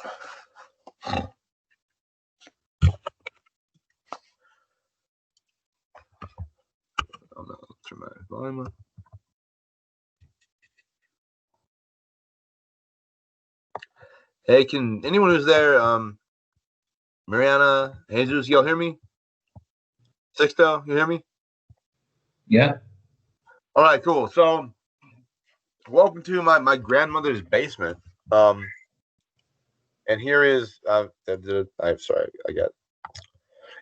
Oh no, turn my volume up. Hey, can anyone who's there, Mariana, Jesus, y'all hear me? Sixto, you hear me? Yeah. All right, cool. So, welcome to my grandmother's basement. And here is I'm sorry, I got.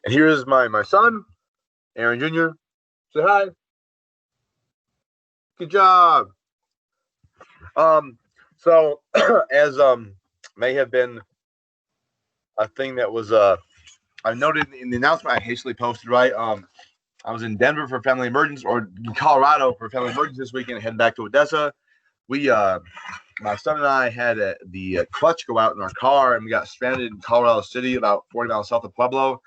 And here is my son, Aaron Jr. Say hi. Good job. So as may have been a thing that was I noted in the announcement I hastily posted, right? I was in Denver for family emergency, or in Colorado for family emergency this weekend, heading back to Odessa. We my son and I had the clutch go out in our car, and we got stranded in Colorado City, about 40 miles south of Pueblo.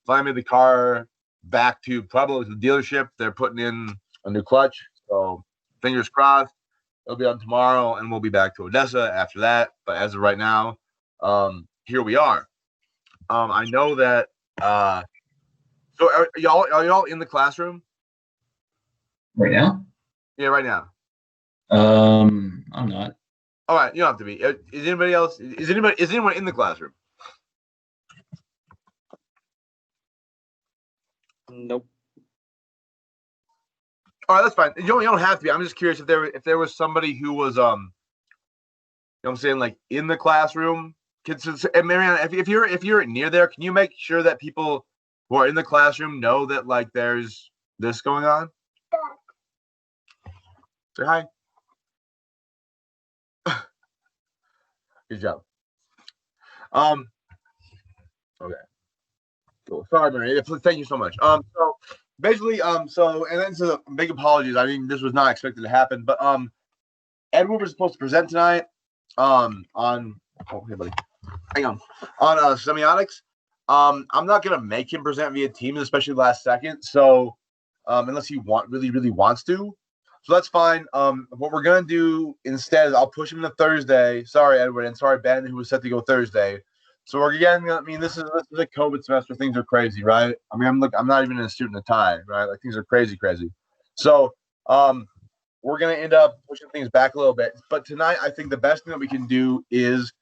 Finally made the car back to Pueblo to the dealership. They're putting in a new clutch, so fingers crossed. It'll be on tomorrow, and we'll be back to Odessa after that. But as of right now, here we are. I know that. So are y'all in the classroom Right now? Yeah, right now. I'm not. All right, you don't have to be. Is anybody else? Is anyone in the classroom? Nope. All right, that's fine. You don't have to be. I'm just curious if there was somebody who was you know what I'm saying, like in the classroom. And Mariana, if you're near there, can you make sure that people who are in the classroom know that like there's this going on? Say hi. Good job. Okay. Cool. Sorry, Mariana. Thank you so much. So basically, so and then so big apologies. I mean, this was not expected to happen, but Edward was supposed to present tonight on hey buddy, hang on semiotics. I'm not gonna make him present via Teams, especially last second. So unless he really wants to, so that's fine. What we're gonna do instead is I'll push him to Thursday. Sorry, Edward, and sorry Ben, who was set to go Thursday. So we're getting. I mean, this is a COVID semester. Things are crazy, right? I mean, I'm not even a student at tie, right? Like things are crazy. So we're going to end up pushing things back a little bit. But tonight, I think the best thing that we can do is,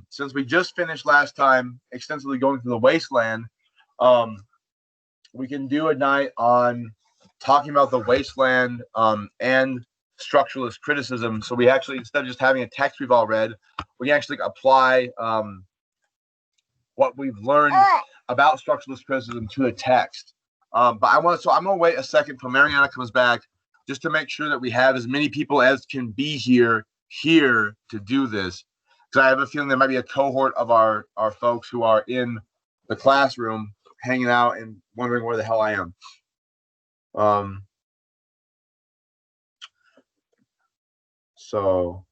since we just finished last time extensively going through the wasteland, we can do a night on talking about the wasteland and structuralist criticism. So we actually, instead of just having a text we've all read, we can actually apply what we've learned about structuralist criticism to a text. But I'm going to wait a second till Mariana comes back, just to make sure that we have as many people as can be here to do this. Because I have a feeling there might be a cohort of our folks who are in the classroom hanging out and wondering where the hell I am. So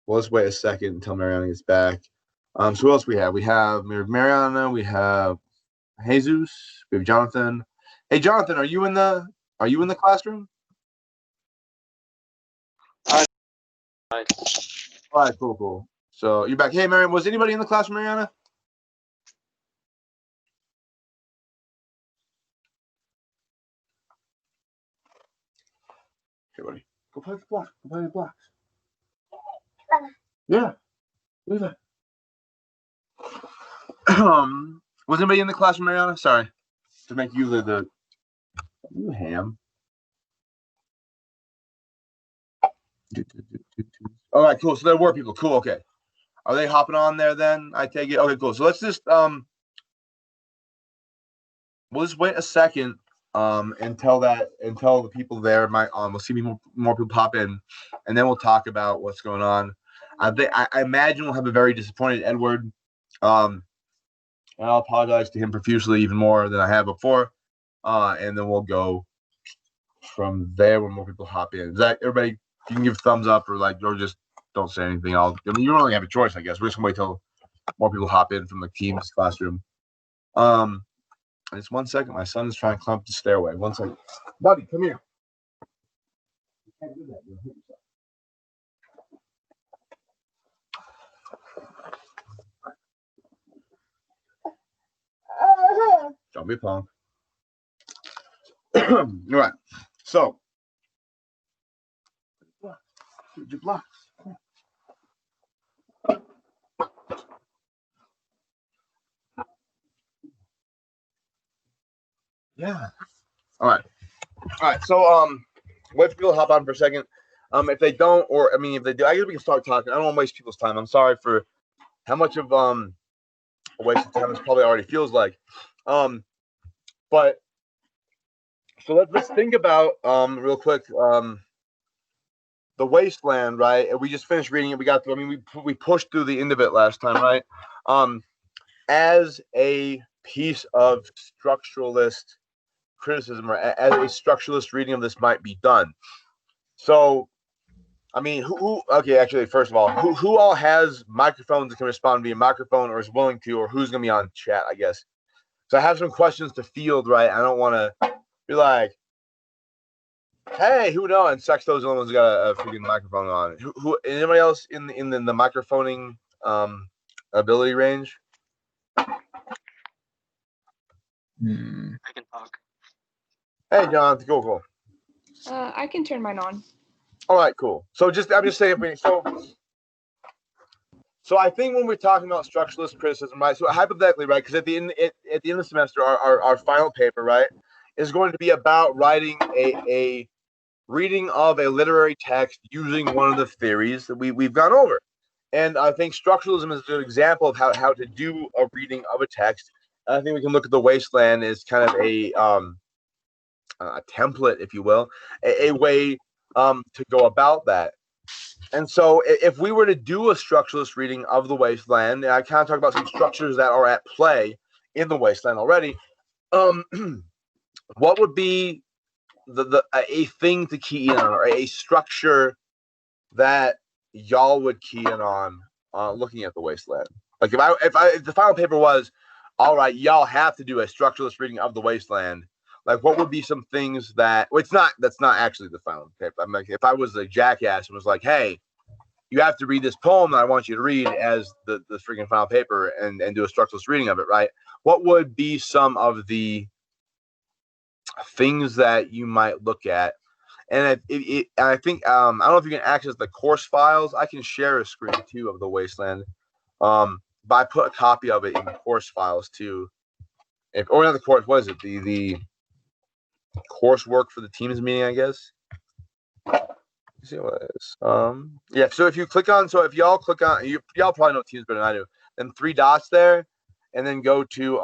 let's wait a second until Mariana gets back. So who else we have? We have Mariana, we have Jesus, we have Jonathan. Hey Jonathan, are you in the classroom? All right, cool. So you're back. Hey, Mariana, was anybody in the classroom, Mariana? Hey, buddy, go play the blocks. Go play the blocks. Yeah, leave it. Was anybody in the classroom, Mariana? Sorry to make you the you ham. All right, cool. So there were people. Cool. Okay. Are they hopping on there then? I take it. Okay, cool. So let's just we'll just wait a second until the people there might we'll see more people pop in, and then we'll talk about what's going on. I imagine we'll have a very disappointed Edward. And I'll apologize to him profusely, even more than I have before. And then we'll go from there when more people hop in. Is that everybody? You can give thumbs up or just don't say anything. I mean, you don't really have a choice, I guess. We're just gonna wait till more people hop in from the Teams classroom. Just 1 second. My son is trying to climb up the stairway. 1 second, buddy, come here. You can't do that. You'll hit yourself. Don't be a punk. All right. So, your blocks. Yeah. All right. All right. So, wait for people to hop on for a second. If they don't, or I mean, if they do, I guess we can start talking. I don't want to waste people's time. I'm sorry for how much of a waste of time this probably already feels like. But so let's think about real quick the Wasteland, right? And we just finished reading it. We got through. I mean, we pushed through the end of it last time, right? As a piece of structuralist criticism, or as a structuralist reading of this might be done. So, I mean, who okay, actually, first of all, who all has microphones that can respond via microphone or is willing to, or who's going to be on chat, I guess. So I have some questions to field, right? I don't want to be like, hey, who knows? And Sexto's the only one's got a freaking microphone on. Who anybody else in the microphoning ability range? I can talk. Hey, John, cool. I can turn mine on. All right, cool. So I'm just saying, so I think when we're talking about structuralist criticism, right? So hypothetically, right? Because at the end of the semester, our final paper, right, is going to be about writing a reading of a literary text using one of the theories that we've gone over. And I think structuralism is a good example of how to do a reading of a text. And I think we can look at the Wasteland as kind of a template, if you will, a way to go about that. And so if we were to do a structuralist reading of the Wasteland, and I kind of talk about some structures that are at play in the Wasteland already, what would be a thing to key in on, or a structure that y'all would key in on looking at the Wasteland? Like if the final paper was, all right, y'all have to do a structuralist reading of the Wasteland, like what would be some things that, well, that's not actually the final paper. I'm like, if I was a jackass and was like, hey, you have to read this poem that I want you to read as the freaking final paper and do a structuralist reading of it, right? What would be some of the things that you might look at? And I think I don't know if you can access the course files. I can share a screen too of the Wasteland, but I put a copy of it in the course files too. Or not the course, what is it? The coursework for the teams meeting, I guess. Let's see what it is. Yeah. So if y'all click on, y'all probably know teams better than I do. Then 3 dots there, and then go to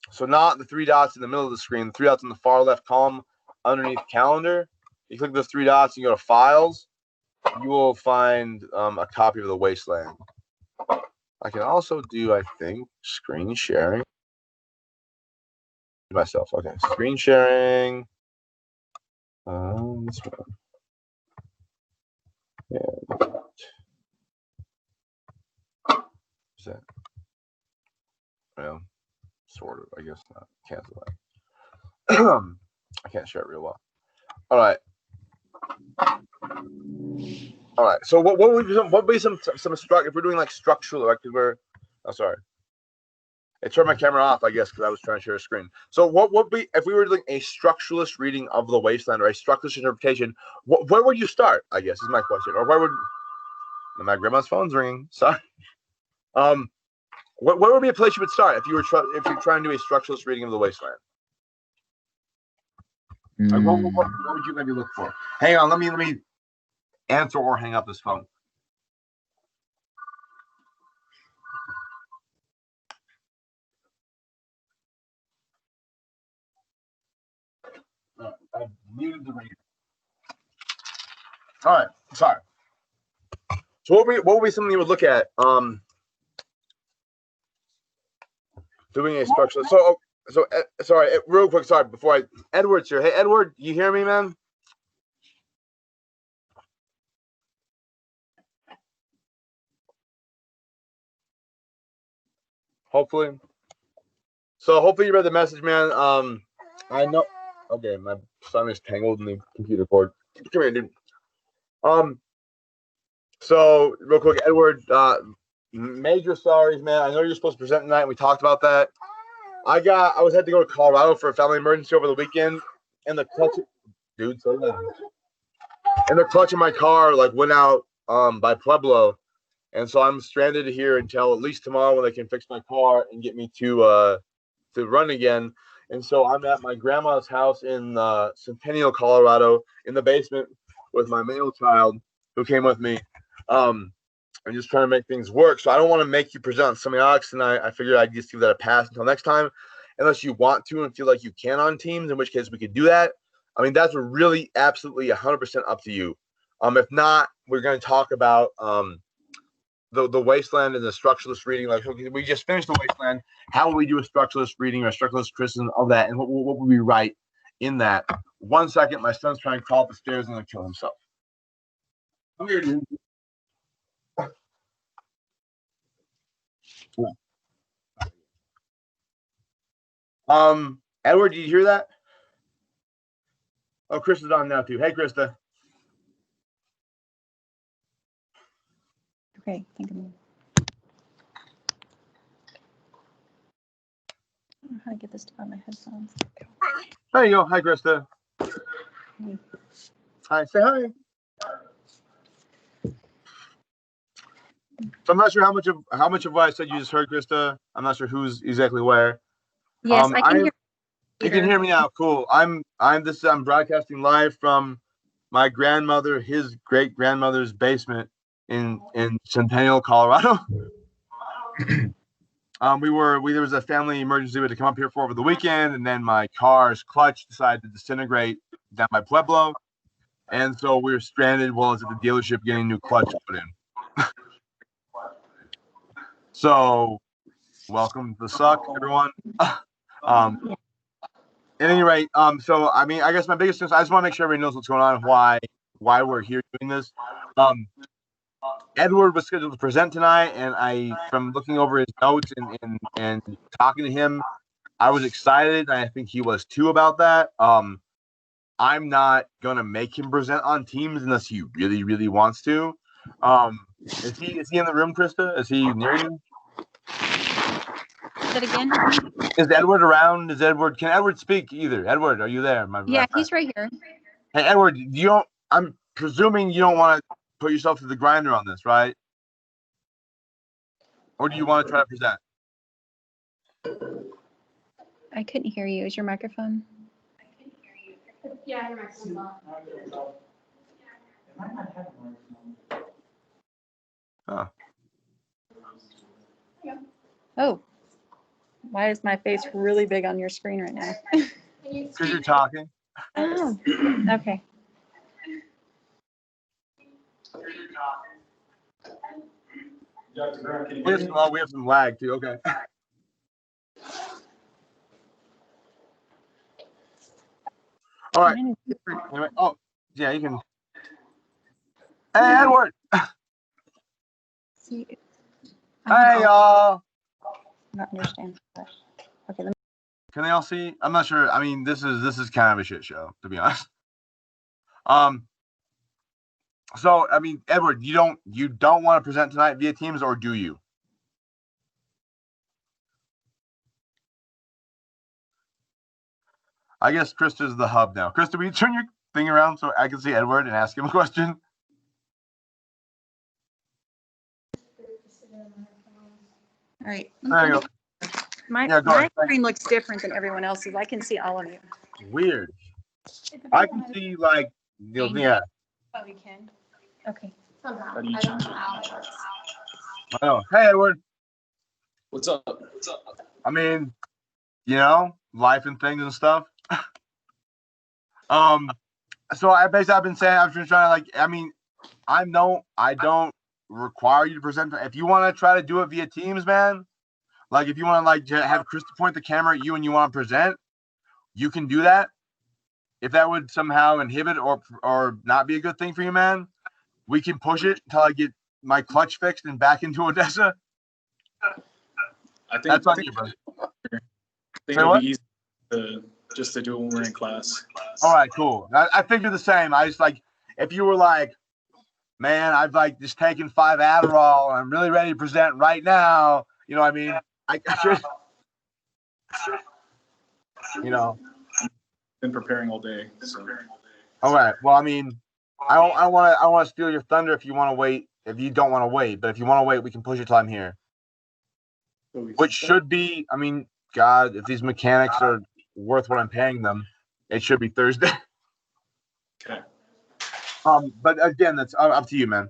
so not the 3 dots in the middle of the screen, the 3 dots in the far left column underneath calendar. You click those 3 dots and you go to files. You will find a copy of the Wasteland. I can also do, I think, screen sharing. Myself. Okay. Screen sharing. This one. Yeah. Is that? Well, sort of. I guess not. Cancel that. I can't share it real well. All right. All right. So what would be some structure if we're doing like structural, like sorry. I turned my camera off, I guess, because I was trying to share a screen. So what would be, if we were doing a structuralist reading of the Wasteland or a structuralist interpretation, where would you start, I guess, is my question. Or where would, my grandma's phone's ringing, sorry. Where would be a place you would start if you're trying to do a structuralist reading of the Wasteland? Like, what would you maybe look for? Hang on, let me answer or hang up this phone. I've muted the radio. All right, sorry. So what would be something you would look at? Doing a structure. So sorry, real quick. Sorry, before Edward's here. Hey, Edward, you hear me, man? Hopefully. So hopefully you read the message, man. I know. Okay, my son is tangled in the computer cord. Come here, dude. So real quick, Edward, major sorries, man. I know you're supposed to present tonight, and we talked about that. I was had to go to Colorado for a family emergency over the weekend, and the clutch, dude, slow down. And the clutch in my car like went out by Pueblo, and so I'm stranded here until at least tomorrow when they can fix my car and get me to run again. And so I'm at my grandma's house in Centennial, Colorado, in the basement with my male child who came with me. I'm just trying to make things work. So I don't want to make you present semiotics, and I figured I'd just give that a pass until next time, unless you want to and feel like you can on teams, in which case we could do that. I mean, that's really absolutely 100% up to you. If not, we're going to talk about the wasteland and the structuralist reading. Like, we just finished the wasteland. How will we do a structuralist reading or a structuralist criticism of that, and what will we write in that? 1 second, my son's trying to crawl up the stairs and then kill himself. Come here, dude. Edward, did you hear that? Oh, Krista's on now too. Hey, Krista. Okay, think of me. I don't know how to get this on my headphones. There you go. Hi, Krista. Hey. Hi. Say hi. So I'm not sure how much of what I said you just heard, Krista. I'm not sure who's exactly where. Yes, I can hear. You can hear me now. Cool. I'm broadcasting live from my grandmother, his great grandmother's basement in Centennial, Colorado. There was a family emergency we had to come up here for over the weekend, and then my car's clutch decided to disintegrate down by Pueblo, and so we were stranded while I was at the dealership getting a new clutch put in. So, welcome to the suck, everyone. At any rate, so I mean, I guess my biggest thing is I just want to make sure everybody knows what's going on, why we're here doing this. Edward was scheduled to present tonight, and from looking over his notes and talking to him, I was excited, and I think he was too about that. I'm not gonna make him present on teams unless he really, really wants to. Is he in the room, Krista? Is he near you? That again? Is Edward around? Can Edward speak either? Edward, are you there? Yeah, he's right here. Hey, Edward, I'm presuming you don't want to put yourself through the grinder on this, right? Or do you want to try to present? I couldn't hear you. Is your microphone? Yeah, your microphone's on. Oh. Why is my face really big on your screen right now? Because you're talking. Oh, okay. We have some lag too. Okay. All right. Mine is different. Anyway, oh, yeah, you can. Hey, Edward. See, Hey, y'all. not understand. Okay, let me. Can they all see? I'm not sure. I mean, this is kind of a shit show, to be honest. So I mean, Edward, you don't want to present tonight via Teams, or do you? I guess Krista's the hub now. Krista, will you turn your thing around so I can see Edward and ask him a question? All right. There you go. My Yeah, go ahead. screen looks different than everyone else's. I can see all of you. Weird. I can see like yeah. Oh, you can. Okay. Somehow. How do you I don't change know it? how. I know. Hey, Edward. What's up? I mean, life and things and stuff. So I've been saying, I've been trying to I don't require you to present. If you want to try to do it via Teams, man, like if you want to have Krista point the camera at you and you want to present, you can do that. If that would somehow inhibit or not be a good thing for you, man, we can push it until I get my clutch fixed and back into Odessa. I think That's on you, brother. I think Say it'll what? be easy just to do it when we're in class. All right, cool. I figured the same. I just if you were like, man, I've just taken 5 Adderall and I'm really ready to present right now. You know what I mean? I You know. Been preparing all day. So All right. Well, I mean, I don't want to steal your thunder if you want to wait. If you don't want to wait, but if you want to wait, we can push your time here. Which should be, I mean, God, if these mechanics are worth what I'm paying them, it should be Thursday. okay. But again, that's up to you, man.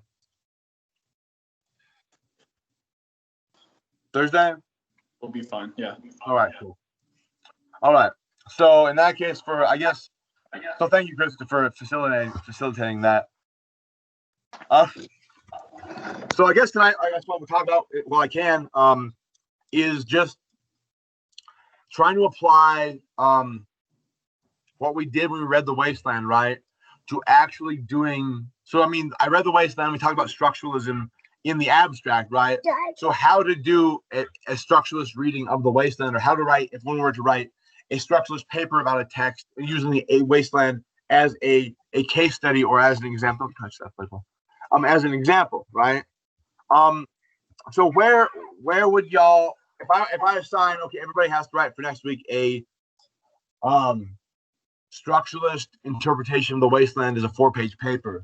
Thursday? We'll be fine. Yeah. All right, cool. All right. So in that case, so thank you, Chris, for facilitating that. So I guess tonight, what we'll talk about, well, I can, is just trying to apply what we did when we read The Wasteland, right, to actually doing. So I mean, I read The Wasteland. We talked about structuralism in the abstract, right? So how to do a structuralist reading of The Wasteland, or how to write, if one were to write a structuralist paper about a text using the Wasteland as a case study or as an example. Don't touch that, Michael. As an example, right? So where would y'all, if I assign, okay, everybody has to write for next week a structuralist interpretation of The Wasteland as a 4-page paper,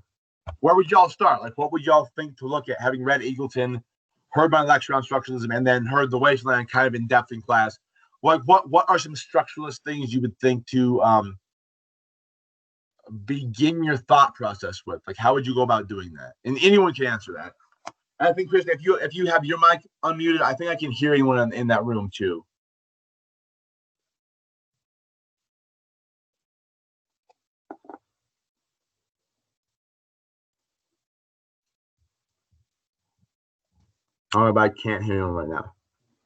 where would y'all start? Like, what would y'all think to look at, having read Eagleton, heard my lecture on structuralism, and then heard The Wasteland kind of in depth in class? What are some structuralist things you would think to begin your thought process with? Like, how would you go about doing that? And anyone can answer that. And I think, Chris, if you have your mic unmuted, I think I can hear anyone in that room too. Oh, but I can't hear anyone right now.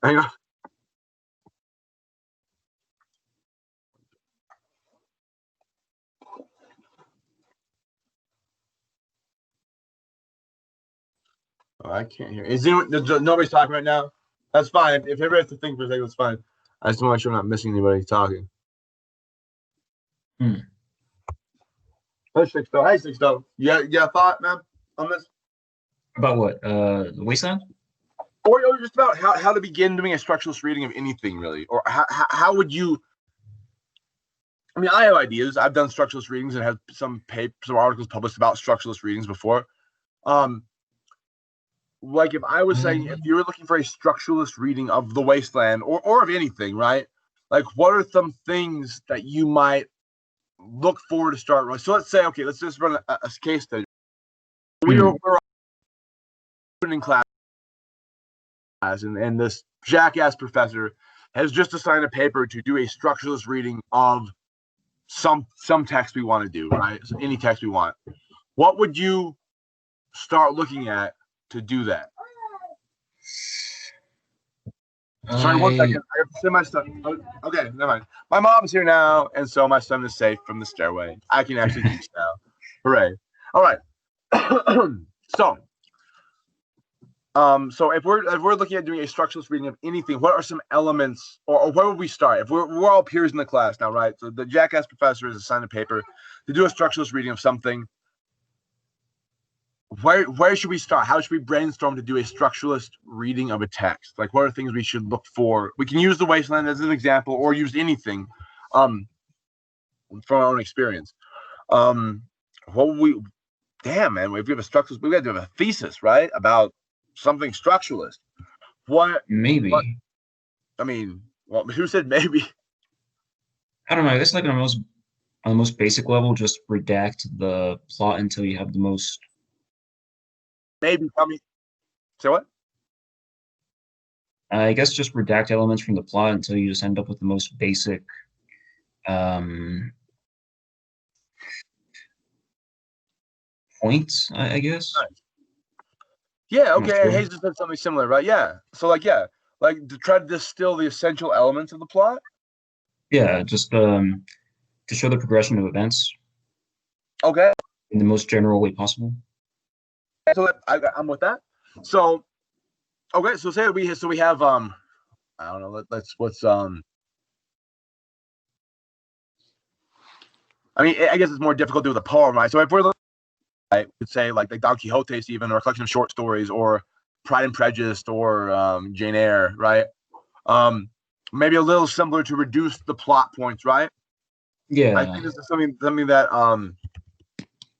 Hang on. Oh, I can't hear. Nobody's talking right now? That's fine. If everybody has to think for a second, it's fine. I just want to make sure I'm not missing anybody talking. Hey, Sixto. Hey, Sixto. You got a thought, man, on this? About what? The Wasteland? Or just about how to begin doing a structuralist reading of anything, really. Or how would you... I mean, I have ideas. I've done structuralist readings and have some articles published about structuralist readings before. Like, if I was saying, if you were looking for a structuralist reading of The Wasteland or of anything, right? Like, what are some things that you might look forward to start running? So let's say, okay, let's just run a case study. We're in class, and this jackass professor has just assigned a paper to do a structuralist reading of some text we want to do, right? So any text we want. What would you start looking at to do that? Sorry, 1 second. I have to send my son. Okay, never mind. My mom's here now, and so my son is safe from the stairway. I can actually teach now. Hooray! All right. So if we're looking at doing a structuralist reading of anything, what are some elements, or where would we start? If we're all peers in the class now, right? So the jackass professor has assigned a paper to do a structuralist reading of something. Where should we start? How should we brainstorm to do a structuralist reading of a text? Like, what are things we should look for? We can use The Wasteland as an example, or use anything from our own experience. What would we? Damn, man, if we have a structuralist, we got to have a thesis, right, about something structuralist. What? Maybe. I mean, well, who said maybe? I don't know. I guess like on the most basic level, just redact the plot until you have the most. Maybe. I mean, say what? I guess just redact elements from the plot until you just end up with the most basic points, I guess. Right. Yeah, I'm not okay. sure. Hayes just said something similar, right? Yeah. So, like to try to distill the essential elements of the plot. Yeah, just to show the progression of events Okay. in the most general way possible. So I'm with that. So, okay. So say we have I don't know. What's I mean, I guess it's more difficult to do with a poem, right? So if we're I would say like Don Quixote, even, or a collection of short stories, or Pride and Prejudice, or Jane Eyre, right? maybe a little simpler to reduce the plot points, right? I Yeah. think this is something that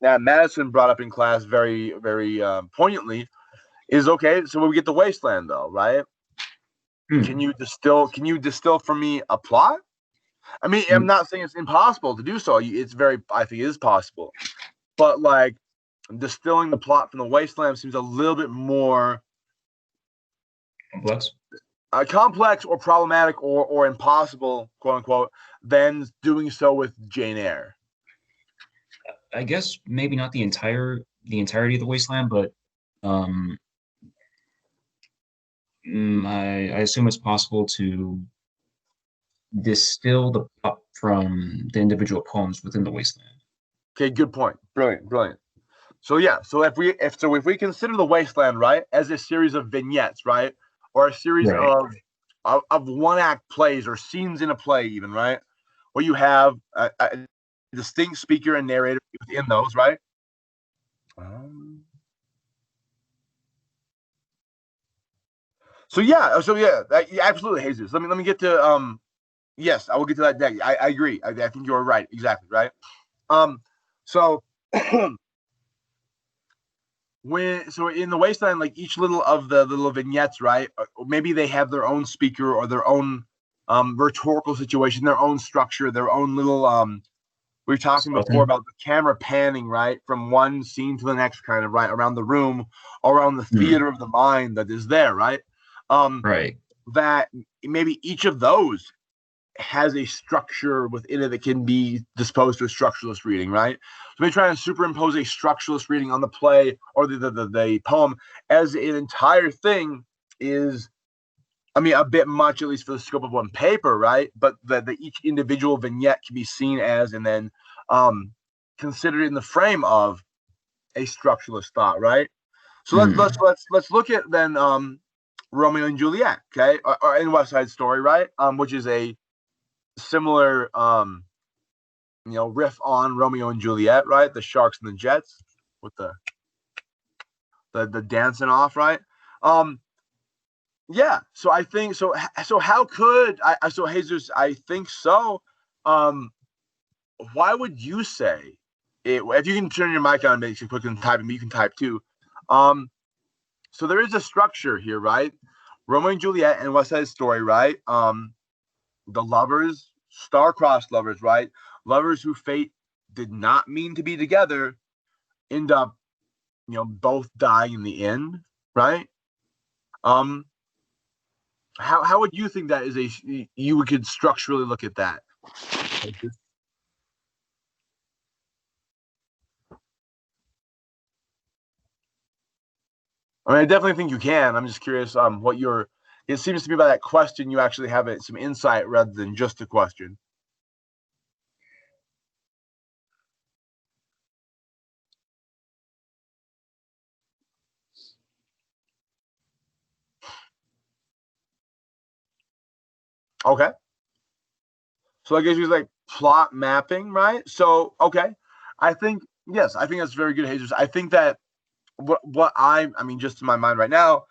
that Madison brought up in class very, very poignantly. Is okay. So when we get the Wasteland, though, right? Hmm. Can you distill for me a plot? I mean, I'm not saying it's impossible to do so. I think it is possible. But like distilling the plot from the Wasteland seems a little bit more Complex. complex or problematic or impossible, quote unquote, than doing so with Jane Eyre. I guess maybe not the entirety of the Wasteland, but um, I assume it's possible to distill the plot from the individual poems within the Wasteland. Okay, good point. Brilliant, brilliant. So yeah, so if we consider the Wasteland, right, as a series of vignettes, right, or a series Right. of one act plays or scenes in a play, even, right, where you have a distinct speaker and narrator within those, right? So yeah, absolutely, Jesus. Let me get to yes, I will get to that next. I agree. I think you're right. Exactly right. So so in the Wasteland, like each little of the little vignettes, right? Maybe they have their own speaker or their own rhetorical situation, their own structure, their own little we were talking before about the camera panning, right, from one scene to the next, kind of, right, around the room, around the theater of the mind that is there, right? Right. That maybe each of those has a structure within it that can be disposed to a structuralist reading, right? So we try and superimpose a structuralist reading on the play or the poem as an entire thing is, I mean, a bit much, at least for the scope of one paper, right? But the each individual vignette can be seen as and then considered in the frame of a structuralist thought, right? So let's look at then Romeo and Juliet, okay, or in West Side Story, right? Which is a similar riff on Romeo and Juliet, right? The Sharks and the Jets with the dancing off, right? Yeah, so I think so. So how could I? So Jesus, I think so. Why would you say it? If you can turn your mic on, and make you quick and type, and you can type too. So there is a structure here, right? Romeo and Juliet and West Side Story, right? The lovers, star-crossed lovers, right? Lovers who fate did not mean to be together, end up, both dying in the end, right? How would you think that is you could structurally look at that? I mean, I definitely think you can. I'm just curious what your it seems to be by that question you actually have some insight rather than just a question. Okay. So I guess he's like plot mapping, right? So okay. I think yes, I think that's very good, Jesus. I think that what I mean, just in my mind right now,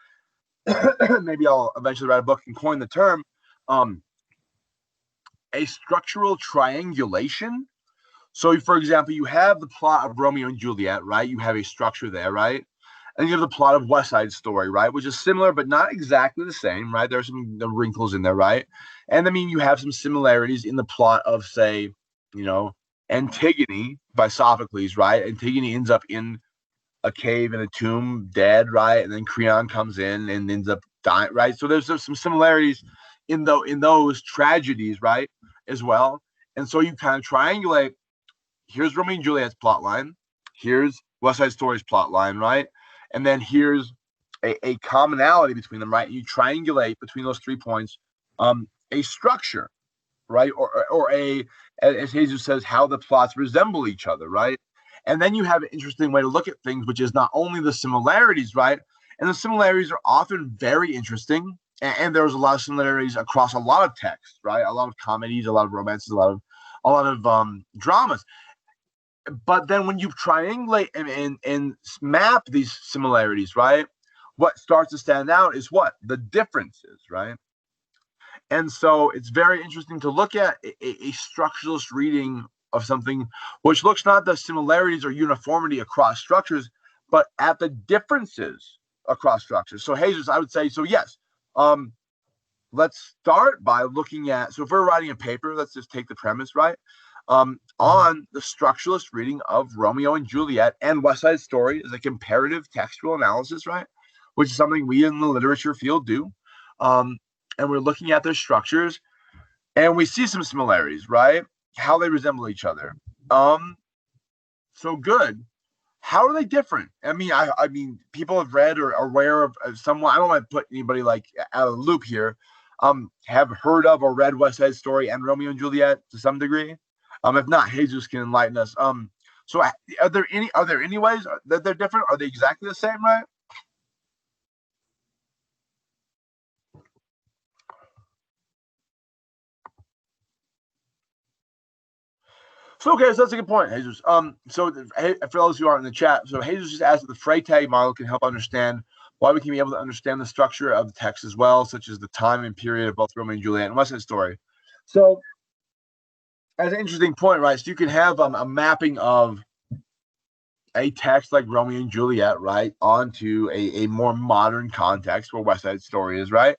maybe I'll eventually write a book and coin the term, a structural triangulation. So, for example, you have the plot of Romeo and Juliet, right? You have a structure there, right? And you have the plot of West Side Story, right? Which is similar, but not exactly the same, right? There's some wrinkles in there, right? And I mean, you have some similarities in the plot of, say, Antigone by Sophocles, right? Antigone ends up in a cave in a tomb, dead, right? And then Creon comes in and ends up dying, right? So there's some similarities in those tragedies, right, as well. And so you kind of triangulate. Here's Romeo and Juliet's plot line. Here's West Side Story's plot line, right? And then here's a commonality between them, right? You triangulate between those 3 points, a structure, right? Or as Jesus says, how the plots resemble each other, right? And then you have an interesting way to look at things, which is not only the similarities, right? And the similarities are often very interesting. And there's a lot of similarities across a lot of texts, right? A lot of comedies, a lot of romances, a lot of dramas. But then when you triangulate and map these similarities, right? What starts to stand out is what? The differences, right? And so it's very interesting to look at a structuralist reading of something which looks not at the similarities or uniformity across structures, but at the differences across structures. So Jesus, I would say, so yes, let's start by looking at, so if we're writing a paper, let's just take the premise, right? On the structuralist reading of Romeo and Juliet and West Side Story as a comparative textual analysis, right? Which is something we in the literature field do. And we're looking at their structures and we see some similarities, right? How they resemble each other. So good. How are they different? I mean, people have read or are aware of someone. I don't want to put anybody like out of the loop here. Have heard of or read West Side Story and Romeo and Juliet to some degree. If not, Jesus can enlighten us. So are there any ways that they're different? Are they exactly the same, right? So okay, so that's a good point, Jesus. So for those who aren't in the chat, so Jesus just asked if the Freytag model can help understand why we can be able to understand the structure of the text as well, such as the time and period of both Romeo and Juliet and West Side Story. So that's an interesting point, right? So you can have a mapping of a text like Romeo and Juliet, right, onto a more modern context where West Side Story is, right?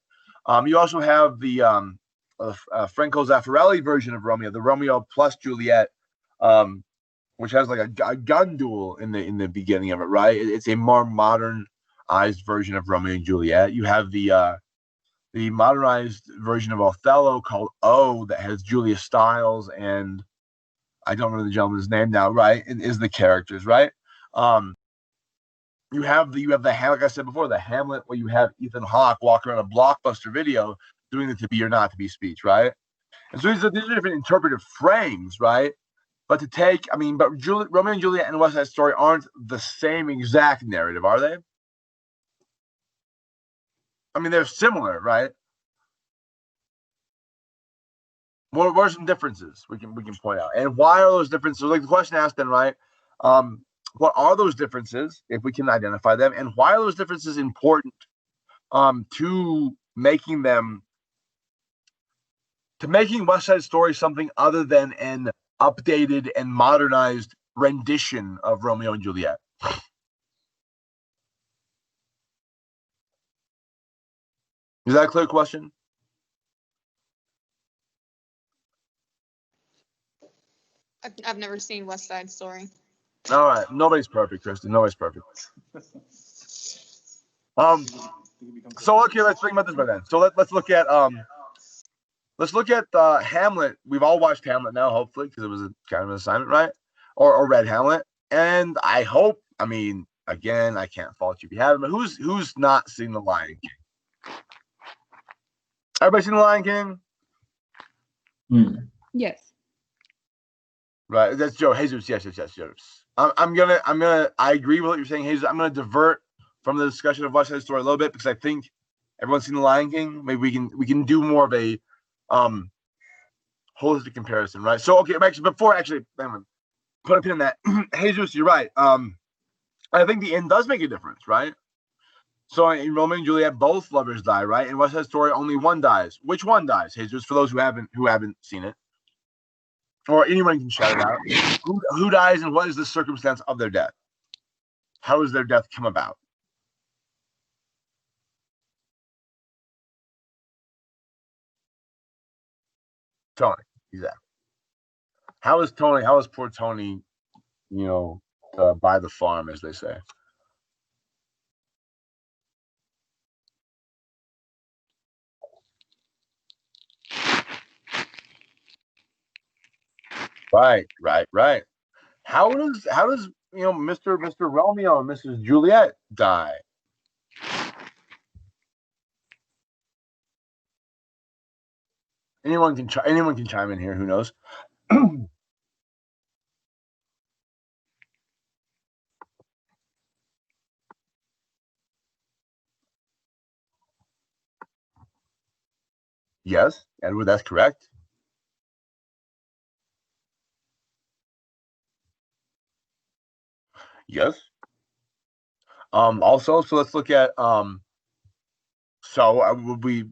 You also have the Franco Zeffirelli version of Romeo, the Romeo plus Juliet, which has like a gun duel in the beginning of it, right? It's a more modernized version of Romeo and Juliet. You have the modernized version of Othello called O that has Julia Stiles and I don't remember the gentleman's name now, right? It is the characters, right? You have the like I said before, the Hamlet where you have Ethan Hawke walking around a Blockbuster video doing the to be or not to be speech, right? And so these are different interpretive frames, right? But Romeo and Juliet and West Side Story aren't the same exact narrative, are they? I mean, they're similar, right? What are some differences we can point out, and why are those differences? Like the question asked, then, right? What are those differences if we can identify them, and why are those differences important to making West Side Story something other than an updated and modernized rendition of Romeo and Juliet? Is that a clear question? I've never seen West Side Story. All right, nobody's perfect, Kristen. Nobody's perfect. So okay, let's think about this by then. So let's look at Hamlet. We've all watched Hamlet now, hopefully, because it was a kind of an assignment, right? Or read Hamlet, and I hope. I mean, again, I can't fault you if you haven't. But who's not seen The Lion King? Everybody seen The Lion King? Yes. Right, that's Joe. Jesus, yes. I agree with what you're saying, Jesus. I'm gonna divert from the discussion of West Side Story a little bit because I think everyone's seen The Lion King. Maybe we can do more of a holistic comparison, right? So okay, actually put a pin in that. Jesus, you're right. I think the end does make a difference, right? So in Romeo and Juliet, both lovers die, right? In West Side Story, only one dies. Which one dies, Jesus? For those who haven't seen it. Or anyone can shout it out. Who dies and what is the circumstance of their death? How does their death come about? Tony, exactly. How is poor Tony, by the farm, as they say? Right. How does Mr. Romeo and Mrs. Juliet die? Anyone can chime in here. Who knows? Yes, Edward, that's correct. Yes. Also, so let's look at would we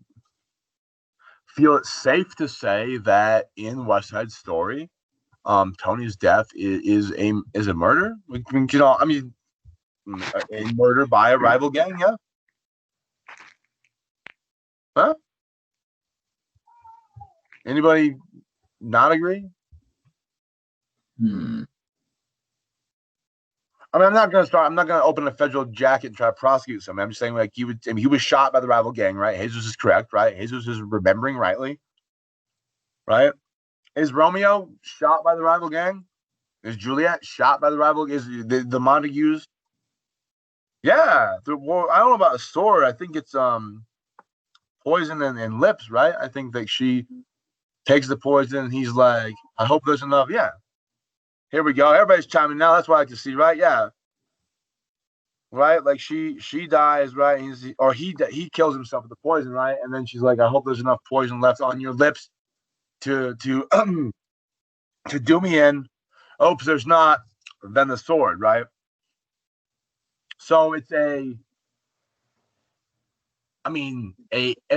feel it's safe to say that in West Side Story, Tony's death is a murder. I mean, a murder by a rival gang. Yeah. Huh? Anybody not agree? I mean, I'm not gonna open a federal jacket and try to prosecute somebody. I'm just saying, like, he was shot by the rival gang, right? Jesus is correct, right? Jesus is remembering rightly, right? Is Romeo shot by the rival gang? Is Juliet shot by the rival? Is the Montagues? Yeah. Well, I don't know about a sword. I think it's poison and lips, right? I think that she takes the poison and he's like, I hope there's enough. Yeah. Here we go. Everybody's chiming now. That's what I like to see, right? Yeah. Right? Like she dies, right? He kills himself with the poison, right? And then she's like, I hope there's enough poison left on your lips to do me in. Oops, there's not. Then the sword, right? So it's a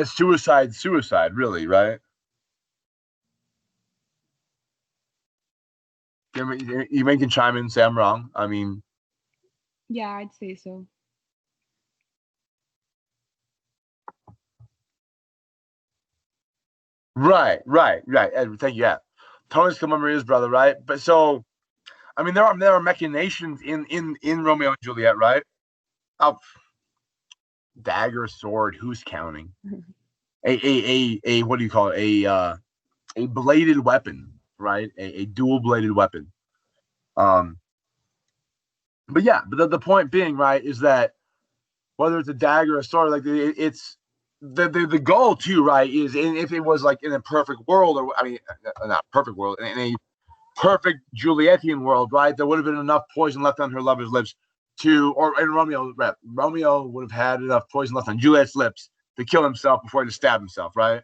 suicide, really, right? You can chime in and say I'm wrong. I mean, Yeah, I'd say so. right. Ed, thank you. Yeah, Tony's killing Maria's brother, right? But so, I mean, there are machinations in Romeo and Juliet, right? Oh, dagger, sword. Who's counting? A what do you call it? A bladed weapon, right? A dual bladed weapon. But the point being, right, is that whether it's a dagger or a sword, like it's the goal too, right? Is if it was like in a perfect world, or I mean, not perfect world, in a perfect Julietian world, right? There would have been enough poison left on her lover's lips Romeo would have had enough poison left on Juliet's lips to kill himself before he to stab himself, right?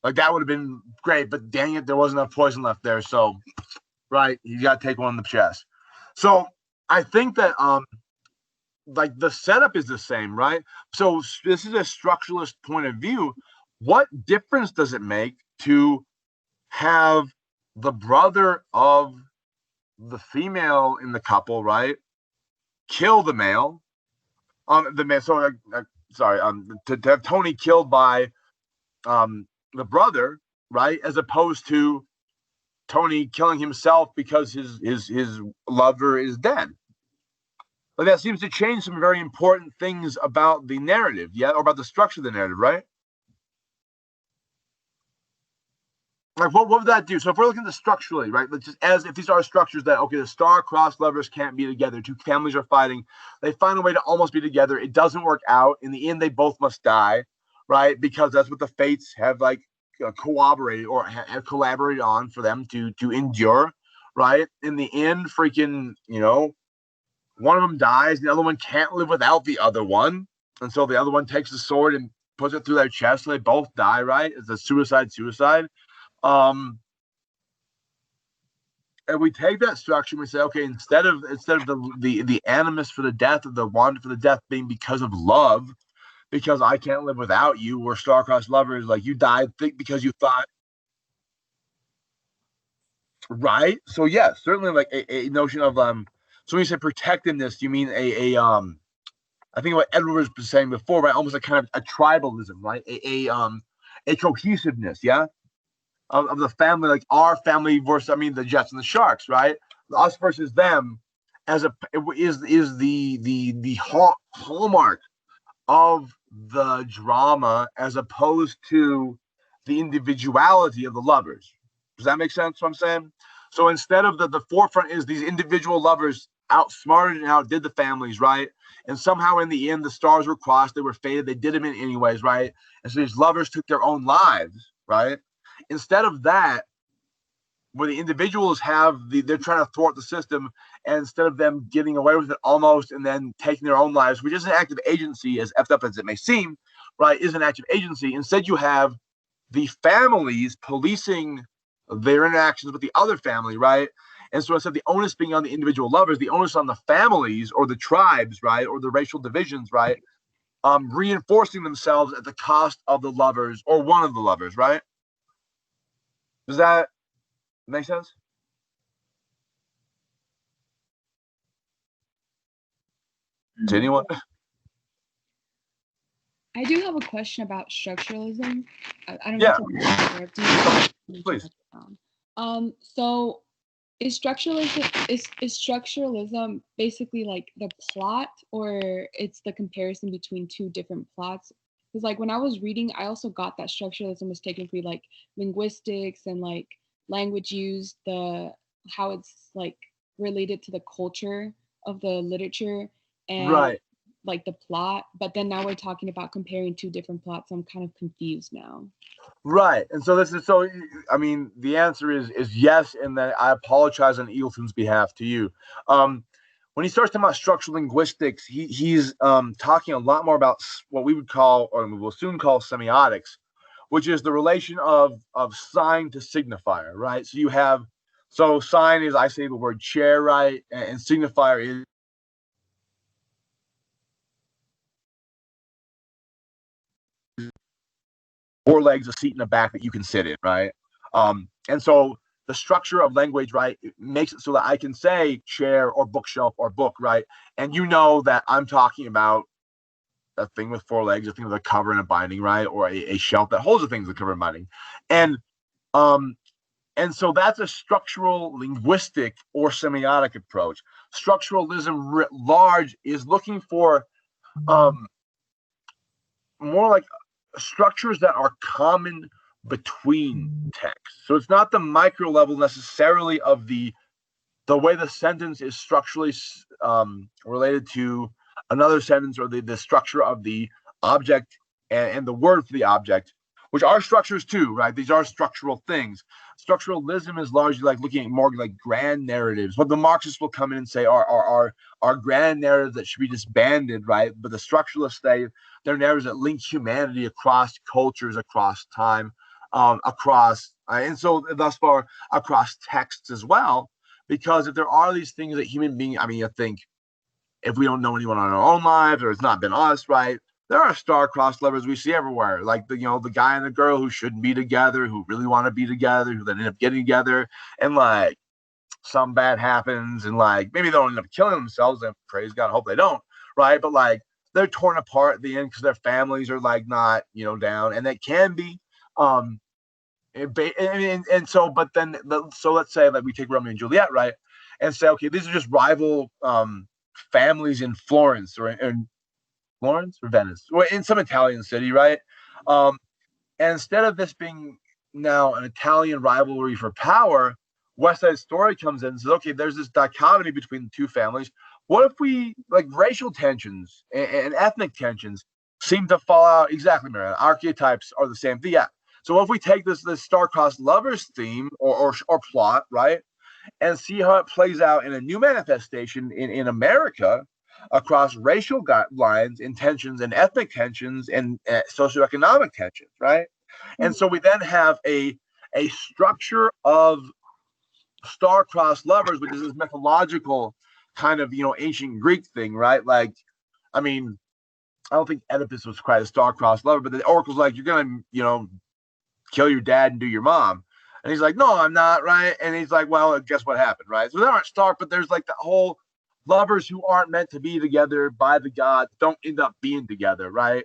Like that would have been great, but dang it, there wasn't enough poison left there. So, right, you got to take one in the chest. So I think that like the setup is the same, right? So this is a structuralist point of view. What difference does it make to have the brother of the female in the couple, right, kill the male? To have Tony killed by the brother, right, as opposed to Tony killing himself because his lover is dead. Like that seems to change some very important things about the narrative, yeah, or about the structure of the narrative, right? Like what would that do? So if we're looking at this structurally, right, just as if these are structures that, okay, the star-crossed lovers can't be together, two families are fighting, they find a way to almost be together, it doesn't work out, in the end they both must die, right, because that's what the fates have like cooperated or have collaborated on for them to endure, right? In the end, freaking, one of them dies, the other one can't live without the other one, and so the other one takes the sword and puts it through their chest, so they both die, right? It's a suicide. And we take that structure and we say, okay, instead of the animus for the death, of the want for the death being because of love, because I can't live without you, we're star-crossed lovers, like you died because you thought, right? So yeah, certainly like a notion of so when you say protectiveness, you mean I think what Edward was saying before, right? Almost like kind of a tribalism, right? A cohesiveness, yeah, of the family, like our family versus, the Jets and the Sharks, right? Us versus them, is the hallmark of the drama, as opposed to the individuality of the lovers. Does that make sense? What I'm saying? So instead of the forefront is these individual lovers outsmarted and outdid the families, right? And somehow in the end, the stars were crossed. They were fated. They did them in anyways, right? And so these lovers took their own lives, right? Instead of that, where the individuals they're trying to thwart the system, and instead of them getting away with it almost and then taking their own lives, which is an act of agency, as effed up as it may seem, right, is an act of agency. Instead, you have the families policing their interactions with the other family, right? And so instead of the onus being on the individual lovers, the onus on the families or the tribes, right, or the racial divisions, right, reinforcing themselves at the cost of the lovers or one of the lovers, right? Does that make sense? To anyone? I do have a question about structuralism. I don't Yeah. know if it's Please. So is structuralism basically like the plot, or it's the comparison between two different plots? Because like when I was reading, I also got that structuralism was technically like linguistics and like language use, the how it's like related to the culture of the literature and Right. like the plot. But then now we're talking about comparing two different plots. I'm kind of confused now. Right. And so I mean, the answer is yes, and that I apologize on Eagleton's behalf to you. When he starts talking about structural linguistics, he's talking a lot more about what we would call, or we will soon call, semiotics, which is the relation of sign to signifier, right? So you have, so sign is, I say the word chair, right? And signifier is four legs, a seat in the back that you can sit in, right? And so the structure of language, right, it makes it so that I can say chair or bookshelf or book, right? And you know that I'm talking about a thing with four legs, a thing with a cover and a binding, right? Or a shelf that holds the things with a cover and binding. And so that's a structural linguistic or semiotic approach. Structuralism writ large is looking for more like structures that are common between texts. So it's not the micro level necessarily of the way the sentence is structurally related to another sentence, or the structure of the object and the word for the object, which are structures too, right? These are structural things. Structuralism is largely like looking at more like grand narratives. What the Marxists will come in and say are grand narratives that should be disbanded, right? But the structuralists say they're narratives that link humanity across cultures, across time, and so thus far across texts as well. Because if there are these things that human beings, I mean, I think if we don't know anyone on our own lives, or it's not been us, right? There are star-crossed lovers we see everywhere, like the guy and the girl who shouldn't be together, who really want to be together, who then end up getting together, and like some bad happens, and like maybe they'll end up killing themselves, and praise God, I hope they don't, right? But like they're torn apart at the end because their families are like not down, and that can be so, but then, so let's say that we take Romeo and Juliet, right, and say, okay, these are just rival families in Florence, or in Florence or Venice, or in some Italian city, right? And instead of this being now an Italian rivalry for power, West Side Story comes in and says, okay, there's this dichotomy between the two families. What if we, like, racial tensions and ethnic tensions seem to fall out exactly, Marianne? Archetypes are the same thing, yeah. So if we take this star-crossed lovers theme or plot, right, and see how it plays out in a new manifestation in America across racial lines and tensions and ethnic tensions and socioeconomic tensions, right? And so we then have a structure of star-crossed lovers, which is this mythological kind of ancient Greek thing, right? Like, I mean, I don't think Oedipus was quite a star-crossed lover, but the oracle's like, you're gonna kill your dad and do your mom. And he's like, no, I'm not, right? And he's like, well, guess what happened, right? So they aren't star, but there's like the whole lovers who aren't meant to be together by the gods don't end up being together, right?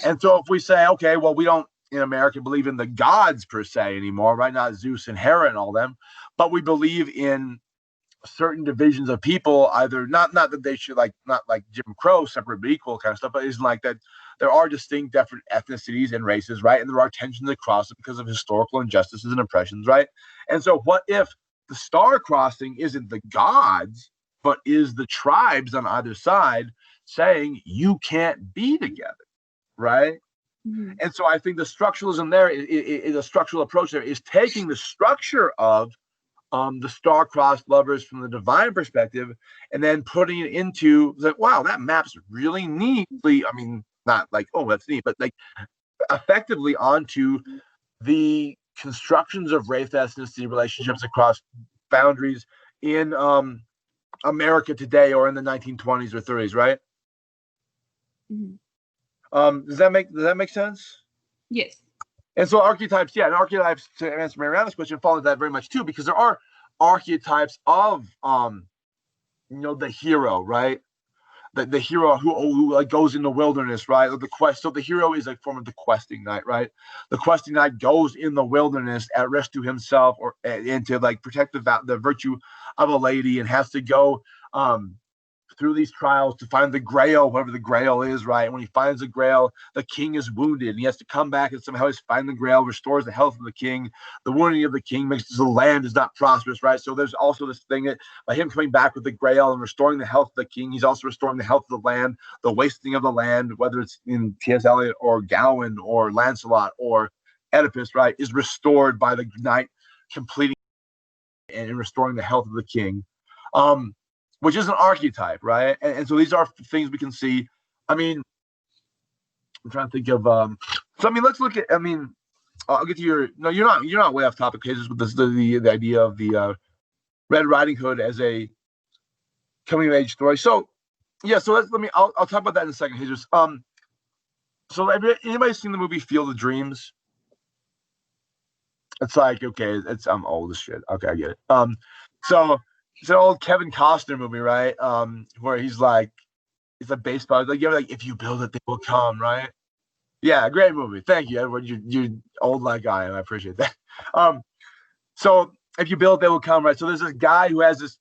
And so if we say, okay, well, we don't in America believe in the gods per se anymore, right? Not Zeus and Hera and all them, but we believe in certain divisions of people, either not that they should not like Jim Crow, separate but equal kind of stuff, but isn't like that. There are distinct different ethnicities and races, right? And there are tensions across it because of historical injustices and oppressions, right? And so what if the star crossing isn't the gods, but is the tribes on either side saying you can't be together, right? Mm-hmm. And so I think the structuralism there is a structural approach there is taking the structure of the star-crossed lovers from the divine perspective, and then putting it into like, wow, that maps really neatly. I mean, not like, oh, that's neat, but like effectively onto the constructions of race ethnicity relationships across boundaries in America today, or in the 1920s or 30s, right? Mm-hmm. Does that make sense? Yes. And so archetypes, yeah, and archetypes, to answer Mariana's question, follow that very much too, because there are archetypes of the hero, right? The hero who like goes in the wilderness, right? Or the quest. So the hero is a form of the questing knight, right? The questing knight goes in the wilderness at risk to himself or and to like protect the virtue of a lady, and has to go through these trials to find the grail, whatever the grail is, right? When he finds the grail, the king is wounded, and he has to come back and somehow he's find the grail, restores the health of the king. The wounding of the king makes the land is not prosperous, right? So there's also this thing that by him coming back with the grail and restoring the health of the king, he's also restoring the health of the land, the wasting of the land, whether it's in T.S. Eliot or Gawain or Lancelot or Oedipus, right, is restored by the knight completing and restoring the health of the king. Which is an archetype, right? And so these are things we can see. I mean, I'm trying to think of so I mean, let's look at, I mean, I'll get to your, no, you're not way off topic, Jesus, with this, the idea of the Red Riding Hood as a coming of age story. So yeah, so I'll talk about that in a second, Jesus. So anybody seen the movie Field of Dreams? It's like, okay, I'm old as shit. Okay, I get it. So it's an old Kevin Costner movie, right? Where he's like, it's a baseball. Like, you're like, if you build it, they will come, right? Yeah, great movie. Thank you, Edward. You're old like I am. I appreciate that. So if you build it, they will come, right? So there's this guy who has this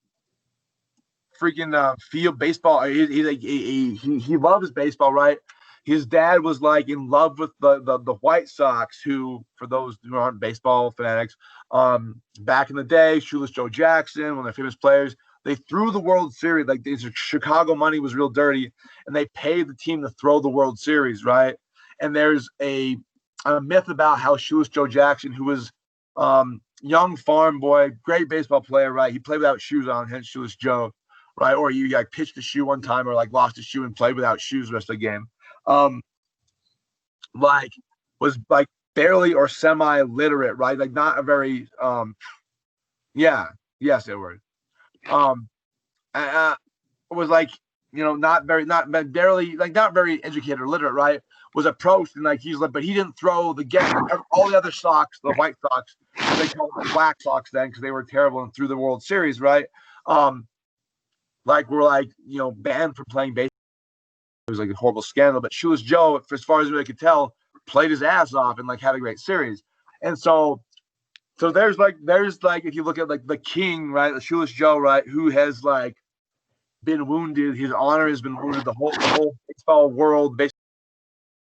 freaking field baseball. He loves baseball, right? His dad was like in love with the White Sox, who, for those who aren't baseball fanatics, back in the day, Shoeless Joe Jackson, one of their famous players, they threw the World Series. Like, these Chicago money was real dirty, and they paid the team to throw the World Series, right? And there's a myth about how Shoeless Joe Jackson, who was young farm boy, great baseball player, right? He played without shoes on, hence Shoeless Joe, right? Or he like pitched a shoe one time, or like lost a shoe and played without shoes the rest of the game. Like, was like barely or semi-literate, right? Like, not a very yes, Edward. Was like, not very educated or literate, right? Was approached, and like he's like, but he didn't throw the game. All the other Sox, the White Sox, they called them Black Sox then because they were terrible and threw the World Series, right? Like, we're like, banned from playing baseball. It was like a horrible scandal, but Shoeless Joe, as far as I could tell, played his ass off and like had a great series. And so there's like if you look at like the king, right, the Shoeless Joe, right, who has like been wounded, his honor has been wounded, the whole baseball world, baseball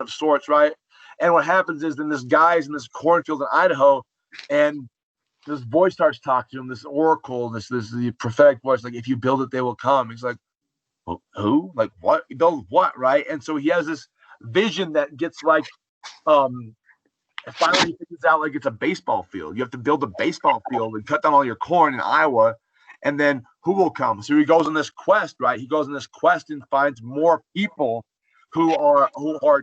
of sorts, right? And what happens is then this guy's in this cornfield in Idaho, and this voice starts talking to him, this oracle, this the prophetic voice, like, if you build it, they will come. He's like, who? Like, what? Build what, right? And so he has this vision that gets like, finally he figures out like it's a baseball field. You have to build a baseball field and cut down all your corn in Iowa, and then who will come? So he goes on this quest, right? He goes on this quest and finds more people who are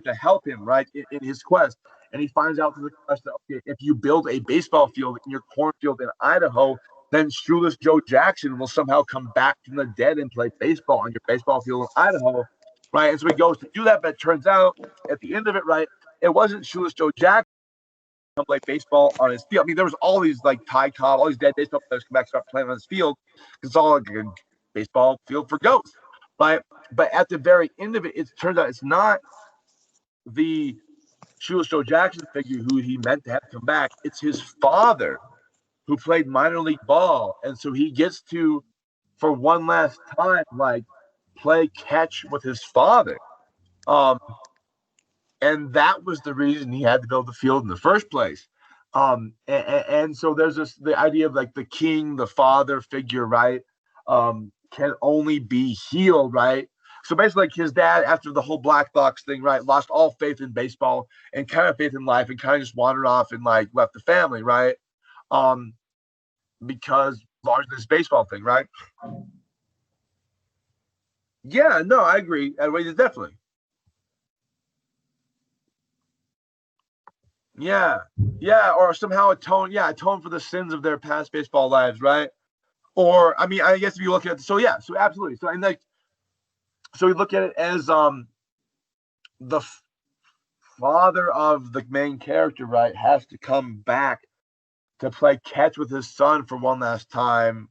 to help him, right, in his quest. And he finds out through the quest that, okay, if you build a baseball field in your cornfield in Idaho, then Shoeless Joe Jackson will somehow come back from the dead and play baseball on your baseball field in Idaho, right? And so he goes to do that, but it turns out at the end of it, right, it wasn't Shoeless Joe Jackson who played baseball on his field. I mean, there was all these like Ty Cobb, all these dead baseball players come back and start playing on his field. It's all like a baseball field for ghosts, right? But at the very end of it, it turns out it's not the Shoeless Joe Jackson figure who he meant to have come back. It's his father, who played minor league ball. And so he gets to, for one last time, like, play catch with his father. And that was the reason he had to build the field in the first place. And so there's the idea of like the king, the father figure, right, can only be healed, right? So basically, like, his dad, after the whole Black Sox thing, right, lost all faith in baseball and kind of faith in life, and kind of just wandered off and like left the family, right? Because largely this baseball thing, right? Yeah, no, I agree. Definitely. Yeah, or somehow atone for the sins of their past baseball lives, right? Or, I mean, I guess if you look at it, so absolutely. So, and like, so we look at it as the father of the main character, right, has to come back to play catch with his son for one last time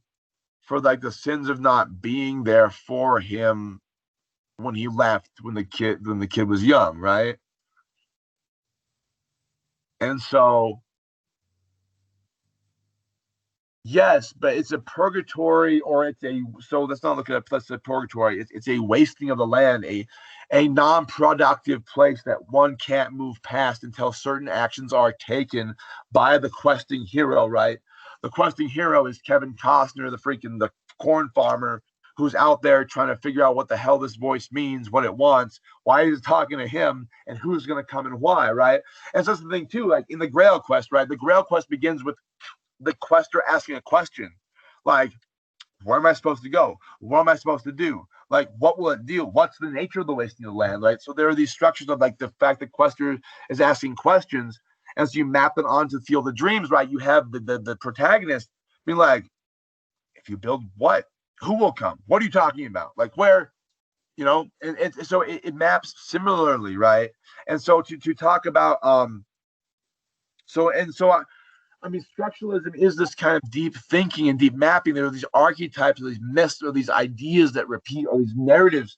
for like the sins of not being there for him when he left when the kid was young, right? And so yes, but it's a purgatory, or it's a so let's not look at it plus a purgatory. It's a wasting of the land, a non-productive place that one can't move past until certain actions are taken by the questing hero, right? The questing hero is Kevin Costner, the corn farmer who's out there trying to figure out what the hell this voice means, what it wants, why is it talking to him, and who's going to come and why, right? And so that's the thing too, like in the Grail quest, right? The Grail quest begins with the quester asking a question like, where am I supposed to go? What am I supposed to do? Like, what will it do? What's the nature of the wasting of the land, right? So there are these structures of like the fact that quester is asking questions, and so you map it onto Field of Dreams, right? You have the protagonist being like, if you build what, who will come? What are you talking about? Like, where, and so it maps similarly, right? And so to talk about I mean, structuralism is this kind of deep thinking and deep mapping. There are these archetypes or these myths or these ideas that repeat or these narratives